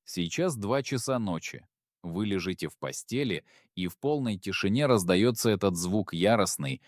Сейчас 2 часа ночи. Вы лежите в постели, и в полной тишине раздается этот звук яростный,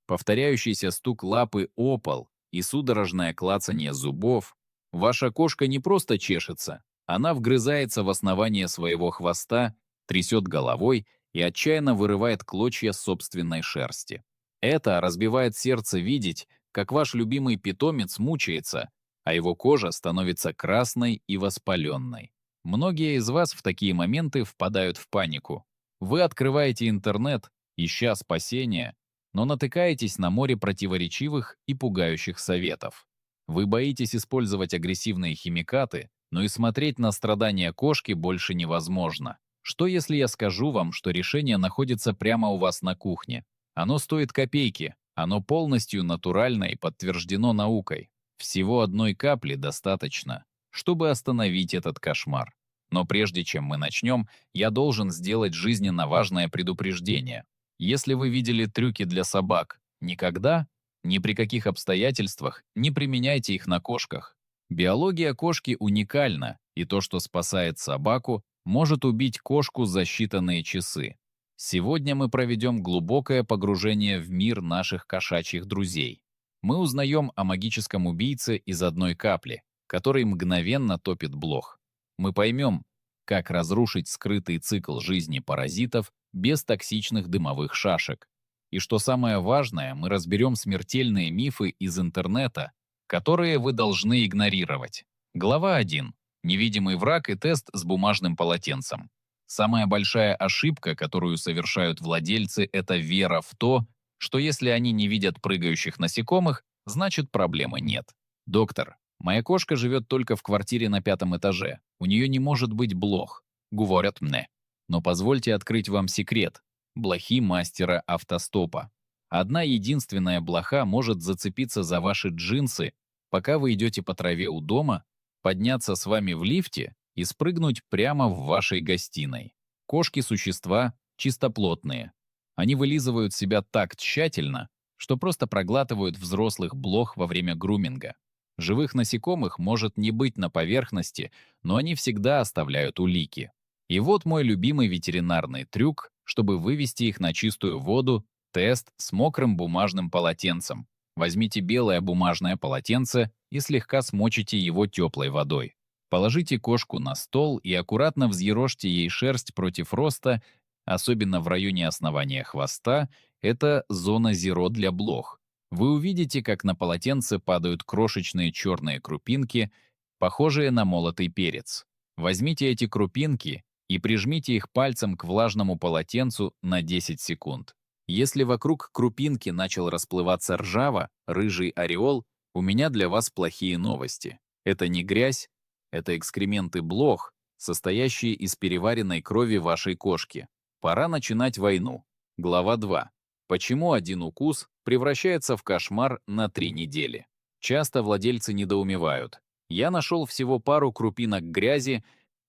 повторяющийся стук лапы о пол и судорожное клацанье зубов. Ваша кошка не просто чешется, она вгрызается в основание своего хвоста, трясет головой и отчаянно вырывает клочья собственной шерсти. Это разбивает сердце видеть, как ваш любимый питомец мучается, а его кожа становится красной и воспаленной. Многие из вас в такие моменты впадают в панику. Вы открываете интернет, ища спасения, но натыкаетесь на море противоречивых и пугающих советов. Вы боитесь использовать агрессивные химикаты, но и смотреть на страдания кошки больше невозможно. Что если я скажу вам, что решение находится прямо у вас на кухне? Оно стоит копейки, оно полностью натурально и подтверждено наукой. Всего одной капли достаточно, чтобы остановить этот кошмар. Но прежде чем мы начнем, я должен сделать жизненно важное предупреждение. Если вы видели трюки для собак, никогда, ни при каких обстоятельствах не применяйте их на кошках. Биология кошки уникальна, и то, что спасает собаку, может убить кошку за считанные часы. Сегодня мы проведем глубокое погружение в мир наших кошачьих друзей. Мы узнаем о магическом убийце из одной капли, который мгновенно топит блох. Мы поймем, как разрушить скрытый цикл жизни паразитов без токсичных дымовых шашек. И что самое важное, мы разберем смертельные мифы из интернета, которые вы должны игнорировать. Глава 1. Невидимый враг и тест с бумажным полотенцем. Самая большая ошибка, которую совершают владельцы, это вера в то, что если они не видят прыгающих насекомых, значит проблемы нет. Доктор, моя кошка живет только в квартире на 5-м этаже. У нее не может быть блох, говорят мне. Но позвольте открыть вам секрет. Блохи мастера автостопа. Одна единственная блоха может зацепиться за ваши джинсы, пока вы идете по траве у дома, подняться с вами в лифте и спрыгнуть прямо в вашей гостиной. Кошки – существа чистоплотные. Они вылизывают себя так тщательно, что просто проглатывают взрослых блох во время груминга. Живых насекомых может не быть на поверхности, но они всегда оставляют улики. И вот мой любимый ветеринарный трюк, чтобы вывести их на чистую воду, тест с мокрым бумажным полотенцем. Возьмите белое бумажное полотенце и слегка смочите его теплой водой. Положите кошку на стол и аккуратно взъерошьте ей шерсть против роста, особенно в районе основания хвоста, это зона зеро для блох. Вы увидите, как на полотенце падают крошечные черные крупинки, похожие на молотый перец. Возьмите эти крупинки и прижмите их пальцем к влажному полотенцу на 10 секунд. Если вокруг крупинки начал расплываться ржаво, рыжий ореол, у меня для вас плохие новости. Это не грязь, это экскременты блох, состоящие из переваренной крови вашей кошки. Пора начинать войну. Глава 2. Почему один укус превращается в кошмар на 3 недели? Часто владельцы недоумевают. Я нашел всего пару крупинок грязи.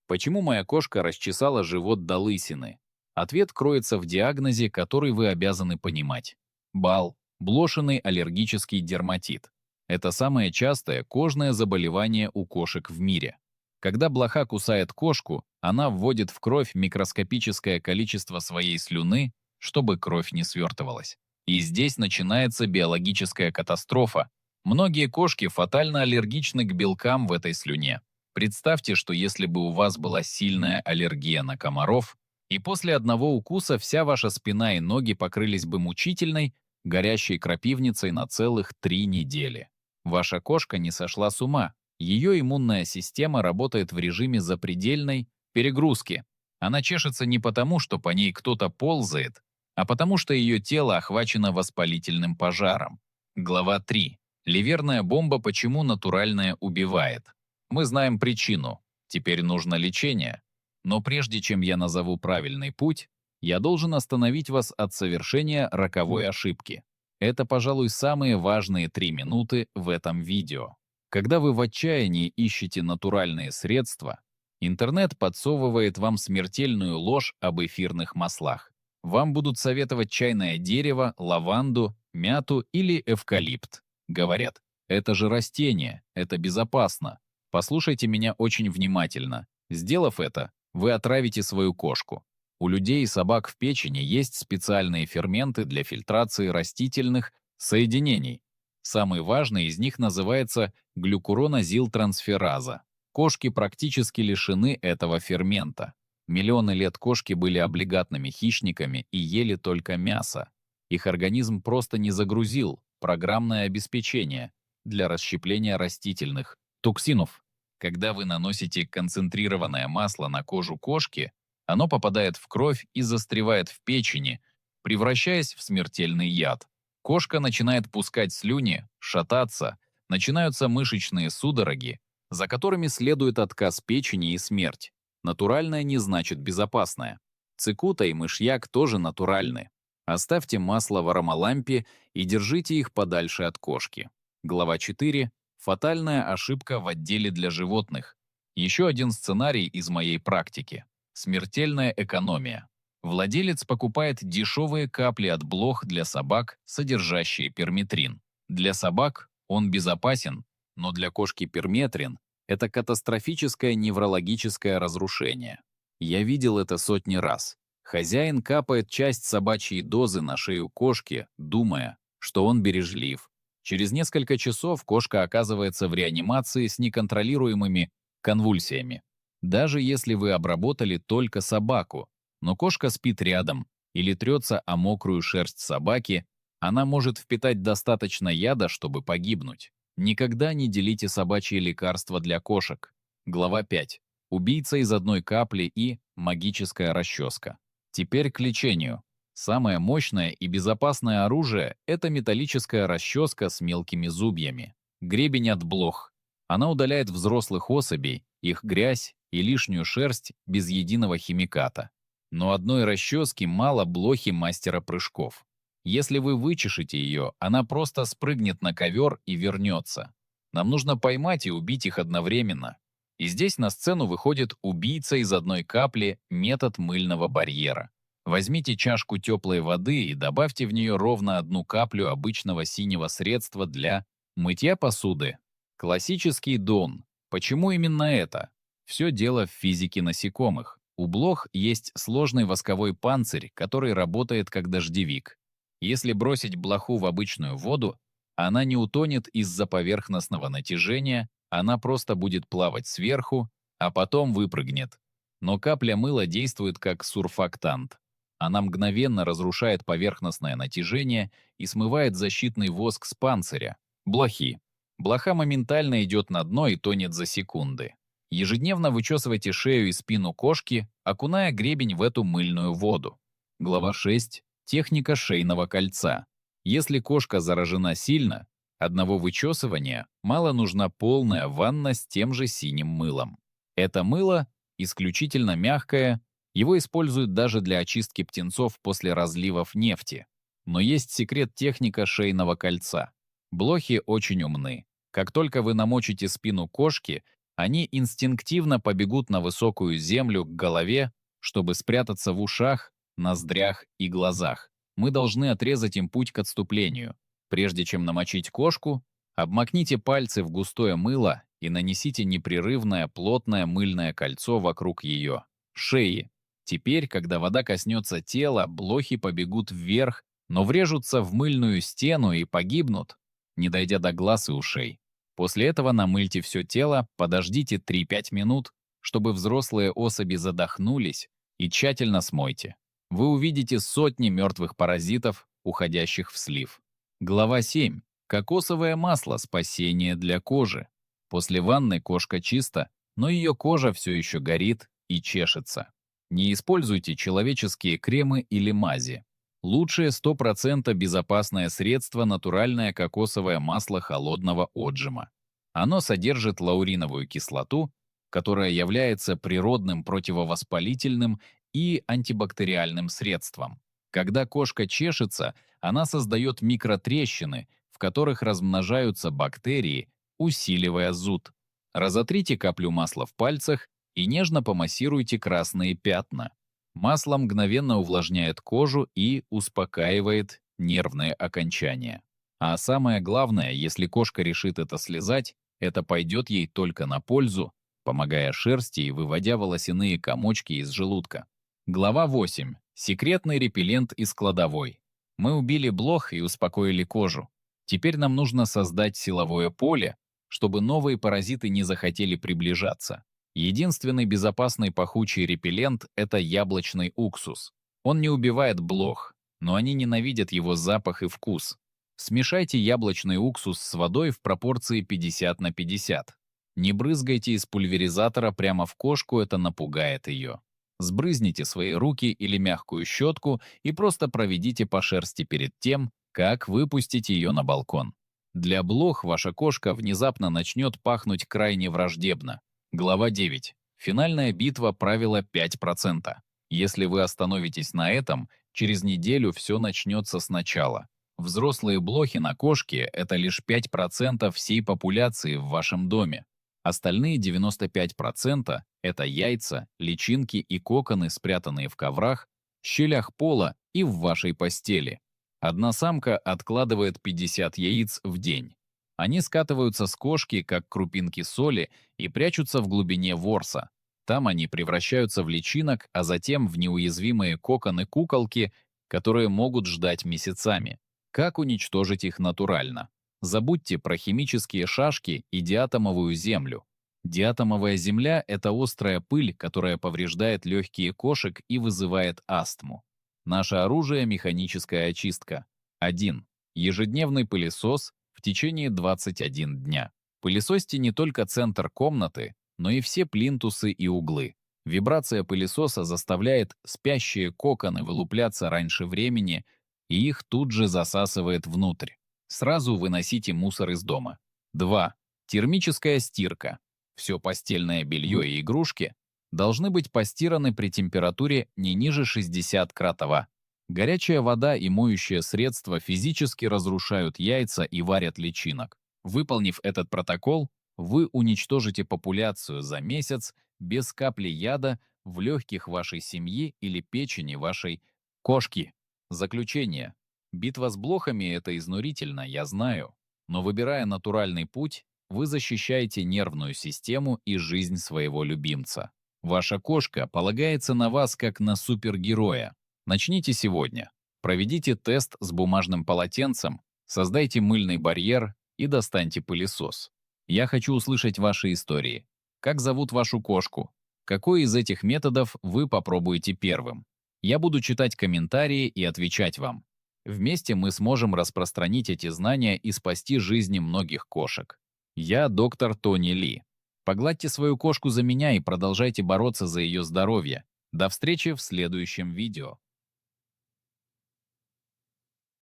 Почему моя кошка расчесала живот до лысины? Ответ кроется в диагнозе, который вы обязаны понимать. БАЛ – блошиный аллергический дерматит. Это самое частое кожное заболевание у кошек в мире. Когда блоха кусает кошку, она вводит в кровь микроскопическое количество своей слюны, чтобы кровь не свертывалась. И здесь начинается биологическая катастрофа. Многие кошки фатально аллергичны к белкам в этой слюне. Представьте, что если бы у вас была сильная аллергия на комаров, и после одного укуса вся ваша спина и ноги покрылись бы мучительной, горящей крапивницей на целых 3 недели. Ваша кошка не сошла с ума. Ее иммунная система работает в режиме запредельной перегрузки. Она чешется не потому, что по ней кто-то ползает, а потому что ее тело охвачено воспалительным пожаром. Глава 3. Ливерная бомба «Почему натуральное убивает?». Мы знаем причину. Теперь нужно лечение. Но прежде чем я назову правильный путь, я должен остановить вас от совершения роковой ошибки. Это, пожалуй, самые важные 3 минуты в этом видео. Когда вы в отчаянии ищете натуральные средства, интернет подсовывает вам смертельную ложь об эфирных маслах. Вам будут советовать чайное дерево, лаванду, мяту или эвкалипт. Говорят, это же растение, это безопасно. Послушайте меня очень внимательно. Сделав это, вы отравите свою кошку. У людей и собак в печени есть специальные ферменты для фильтрации растительных соединений. Самый важный из них называется глюкуроназилтрансфераза. Кошки практически лишены этого фермента. Миллионы лет кошки были облигатными хищниками и ели только мясо. Их организм просто не загрузил программное обеспечение для расщепления растительных токсинов. Когда вы наносите концентрированное масло на кожу кошки, оно попадает в кровь и застревает в печени, превращаясь в смертельный яд. Кошка начинает пускать слюни, шататься, начинаются мышечные судороги, за которыми следует отказ печени и смерть. Натуральное не значит безопасное. Цикута и мышьяк тоже натуральны. Оставьте масло в аромалампе и держите их подальше от кошки. Глава 4. Фатальная ошибка в отделе для животных. Еще один сценарий из моей практики. Смертельная экономия. Владелец покупает дешевые капли от блох для собак, содержащие перметрин. Для собак он безопасен, но для кошки перметрин – это катастрофическое неврологическое разрушение. Я видел это сотни раз. Хозяин капает часть собачьей дозы на шею кошки, думая, что он бережлив. Через несколько часов кошка оказывается в реанимации с неконтролируемыми конвульсиями. Даже если вы обработали только собаку, но кошка спит рядом или трется о мокрую шерсть собаки, она может впитать достаточно яда, чтобы погибнуть. Никогда не делите собачьи лекарства для кошек. Глава 5. Убийца из одной капли и магическая расческа. Теперь к лечению. Самое мощное и безопасное оружие – это металлическая расческа с мелкими зубьями. Гребень от блох. Она удаляет взрослых особей, их грязь и лишнюю шерсть без единого химиката. Но одной расчески мало блохи мастера прыжков. Если вы вычешете ее, она просто спрыгнет на ковер и вернется. Нам нужно поймать и убить их одновременно. И здесь на сцену выходит убийца из одной капли, метод мыльного барьера. Возьмите чашку теплой воды и добавьте в нее ровно одну каплю обычного синего средства для мытья посуды. Классический Дон. Почему именно это? Все дело в физике насекомых. У блох есть сложный восковой панцирь, который работает как дождевик. Если бросить блоху в обычную воду, она не утонет из-за поверхностного натяжения, она просто будет плавать сверху, а потом выпрыгнет. Но капля мыла действует как сурфактант. Она мгновенно разрушает поверхностное натяжение и смывает защитный воск с панциря, блохи. Блоха моментально идет на дно и тонет за секунды. Ежедневно вычесывайте шею и спину кошки, окуная гребень в эту мыльную воду. Глава 6. Техника шейного кольца. Если кошка заражена сильно, одного вычесывания мало, нужна полная ванна с тем же синим мылом. Это мыло исключительно мягкое, его используют даже для очистки птенцов после разливов нефти. Но есть секрет техника шейного кольца. Блохи очень умны. Как только вы намочите спину кошки, они инстинктивно побегут на высокую землю к голове, чтобы спрятаться в ушах, ноздрях и глазах. Мы должны отрезать им путь к отступлению. Прежде чем намочить кошку, обмакните пальцы в густое мыло и нанесите непрерывное плотное мыльное кольцо вокруг ее шеи. Теперь, когда вода коснется тела, блохи побегут вверх, но врежутся в мыльную стену и погибнут, не дойдя до глаз и ушей. После этого намыльте все тело, подождите 3-5 минут, чтобы взрослые особи задохнулись, и тщательно смойте. Вы увидите сотни мертвых паразитов, уходящих в слив. Глава 7. Кокосовое масло – спасение для кожи. После ванны кошка чиста, но ее кожа все еще горит и чешется. Не используйте человеческие кремы или мази. Лучшее 100% безопасное средство – натуральное кокосовое масло холодного отжима. Оно содержит лауриновую кислоту, которая является природным противовоспалительным и антибактериальным средством. Когда кошка чешется, она создает микротрещины, в которых размножаются бактерии, усиливая зуд. Разотрите каплю масла в пальцах и нежно помассируйте красные пятна. Масло мгновенно увлажняет кожу и успокаивает нервные окончания. А самое главное, если кошка решит это слезать, это пойдет ей только на пользу, помогая шерсти и выводя волосяные комочки из желудка. Глава 8. Секретный репеллент из кладовой. Мы убили блох и успокоили кожу. Теперь нам нужно создать силовое поле, чтобы новые паразиты не захотели приближаться. Единственный безопасный пахучий репеллент — это яблочный уксус. Он не убивает блох, но они ненавидят его запах и вкус. Смешайте яблочный уксус с водой в пропорции 50 на 50. Не брызгайте из пульверизатора прямо в кошку, это напугает ее. Сбрызните свои руки или мягкую щетку и просто проведите по шерсти перед тем, как выпустить ее на балкон. Для блох ваша кошка внезапно начнет пахнуть крайне враждебно. Глава 9. Финальная битва, правило 5%. Если вы остановитесь на этом, через неделю все начнется сначала. Взрослые блохи на кошке — это лишь 5% всей популяции в вашем доме. Остальные 95% — это яйца, личинки и коконы, спрятанные в коврах, щелях пола и в вашей постели. Одна самка откладывает 50 яиц в день. Они скатываются с кошки, как крупинки соли, и прячутся в глубине ворса. Там они превращаются в личинок, а затем в неуязвимые коконы-куколки, которые могут ждать месяцами. Как уничтожить их натурально? Забудьте про химические шашки и диатомовую землю. Диатомовая земля — это острая пыль, которая повреждает легкие кошек и вызывает астму. Наше оружие — механическая очистка. 1. Ежедневный пылесос в течение 21 дня. Пылесосьте не только центр комнаты, но и все плинтусы и углы. Вибрация пылесоса заставляет спящие коконы вылупляться раньше времени, и их тут же засасывает внутрь. Сразу выносите мусор из дома. 2. Термическая стирка. Все постельное белье и игрушки должны быть постираны при температуре не ниже 60 градусов. Горячая вода и моющее средство физически разрушают яйца и варят личинок. Выполнив этот протокол, вы уничтожите популяцию за месяц без капли яда в легких вашей семьи или печени вашей кошки. Заключение. Битва с блохами — это изнурительно, я знаю. Но выбирая натуральный путь, вы защищаете нервную систему и жизнь своего любимца. Ваша кошка полагается на вас как на супергероя. Начните сегодня. Проведите тест с бумажным полотенцем, создайте мыльный барьер и достаньте пылесос. Я хочу услышать ваши истории. Как зовут вашу кошку? Какой из этих методов вы попробуете первым? Я буду читать комментарии и отвечать вам. Вместе мы сможем распространить эти знания и спасти жизни многих кошек. Я доктор Тони Ли. Погладьте свою кошку за меня и продолжайте бороться за ее здоровье. До встречи в следующем видео.